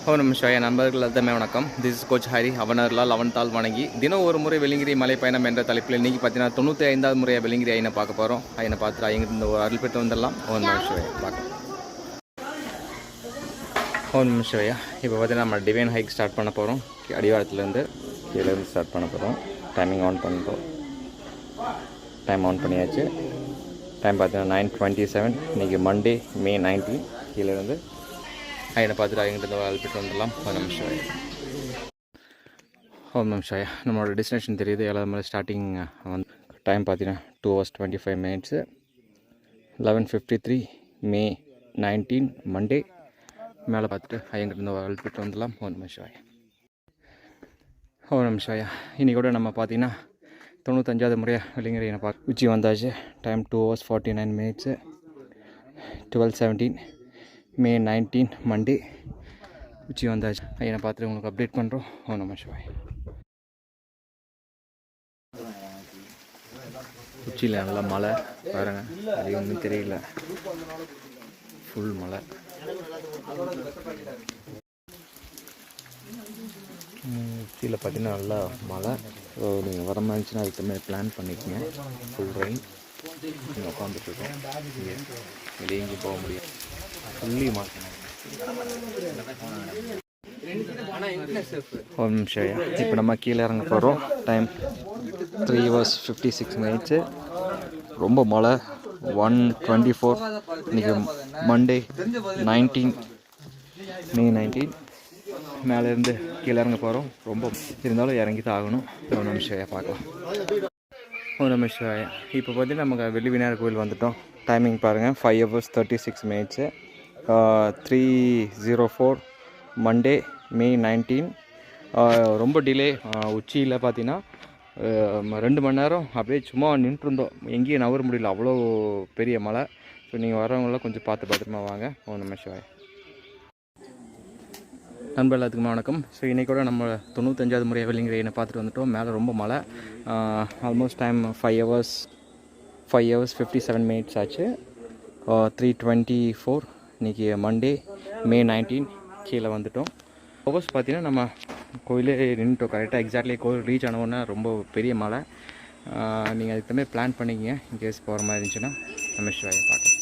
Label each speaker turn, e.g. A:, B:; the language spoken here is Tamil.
A: நமஸ்கார நண்பர்கள் எல்லாமே வணக்கம். This is coach Hari. அவனர்லால் அவன்தால் வணங்கி தினம் ஒரு முறை வெள்ளிங்கிரி மலை பயணம் என்ற தலைப்பில் இன்றைக்கி பார்த்தீங்கன்னா 95வது முறையாக வெள்ளிங்கிரி ஐயனை பார்க்க போகிறோம். ஐயனை பார்த்துட்டு ஐயங்கிட்ட ஒரு அருள் பெற்று வந்துடலாம். ஓம் நமஸ்காரம் பார்க்கலாம். ஓம் நமஸ்காரம். இப்போ பார்த்தீங்கன்னா நம்ம டிவைன் ஹைக் ஸ்டார்ட் பண்ண போகிறோம். அடிவாரத்துலேருந்து கீழேருந்து ஸ்டார்ட் பண்ண போகிறோம். டைமிங் ஆன் பண்ணுறோம். டைம் ஆன் பண்ணியாச்சு. டைம் பார்த்தீங்கன்னா 9:27. இன்றைக்கி மண்டே May 19. கீழேருந்து ஐயனை பார்த்துட்டு ஐயங்கிட்ட அழுப்பிட்டு வந்துடலாம். ஓம் நமஸ்காரம். ஓம் நமஸ்காரம். நம்மளோட டெஸ்டினேஷன் தெரியுது. 7வது மலை ஸ்டார்டிங் வந்து டைம் பார்த்தீங்கன்னா 2 hours 25 minutes. 11:53 May 19 Monday. மேலே பார்த்துட்டு ஐயங்கிட்ட அழுப்பிட்டு வந்துடலாம். ஓம் நமஸ்காரம். ஓம் நமஸ்காரம். இன்றைக்கி கூட நம்ம பார்த்தீங்கன்னா 95வது முறையாக வெள்ளிங்கிரி ஐயனை பார்க்க உச்சி வந்தாச்சு. Time 2 hours 49 minutes. 12:17 May 19 Monday. உச்சி வந்தாச்சு. ஐயனை பார்த்துட்டு உங்களுக்கு அப்டேட் பண்ணுறோம். ஓம் நமஸ்காரம். உச்சியில் நல்லா மழை பாருங்க. அது ஒன்றும் தெரியல. ஃபுல் மழை. உச்சியில் பார்த்தீங்கன்னா நல்லா மழை. ஸோ நீங்கள் வர மாதிரி இருந்துச்சுன்னா அதுக்கு மாதிரி பிளான் பண்ணிக்கோங்க. Full rain. நீங்கள் உட்காந்துட்ருக்கோம். இங்கே வெளியே எங்கேயும் போக முடியாது. ஃபுல்லி மாற்றினாங்க. ஒரு நிமிஷம். இப்போ நம்ம கீழே இறங்க போகிறோம். Time 3 hours 56 minutes. ரொம்ப மழை. 1:24. இன்றைக்கி மண்டே 19 May 19. மேலேருந்து கீழே இறங்க போகிறோம். ரொம்ப இருந்தாலும் இறங்கி தான் ஆகணும். ஒரு நிமிஷம் பார்க்கலாம். ஒரு நிமிஷம். இப்போ பார்த்தீங்கன்னா நமக்கு வெள்ளி விநாயகர் கோயில் வந்துட்டோம். டைமிங் பாருங்கள் 5 hours 36 minutes. 3:04 Monday May 19. ரொம்ப டிலே. உச்சியில் பார்த்தீங்கன்னா 2 மணி நேரம் அப்படியே சும்மா நின்றுருந்தோம். எங்கேயும் நவர முடியல. அவ்வளோ பெரிய மழை. ஸோ நீங்கள் வரவங்களாம் கொஞ்சம் பார்த்து பத்திரமா வாங்க. ஓம் நமஸ்காரம். நண்பர் எல்லாத்துக்குமே வணக்கம். ஸோ இன்றைக்கி கூட நம்ம 95வது முறையாக வெள்ளிங்கிரி ஐயனை பார்த்துட்டு வந்துட்டோம். மேலே ரொம்ப மழை. ஆல்மோஸ்ட் டைம் 5 hours 57 minutes ஆச்சு. 3:24 இன்றைக்கி மண்டே May 19. கீழே வந்துட்டோம். ஹவர்ஸ் பார்த்தீங்கன்னா நம்ம கோயிலே நின்றுட்டோம். கரெக்டாக எக்ஸாக்ட்லி கோயில் ரீச் ஆனவுடனே ரொம்ப பெரிய மழை. நீங்கள் அதுக்கு தகுந்த பிளான் பண்ணிக்கிங்க. இன்கேஸ் போகிற மாதிரி இருந்துச்சுன்னா நமஸ்காரம் பார்க்கலாம்.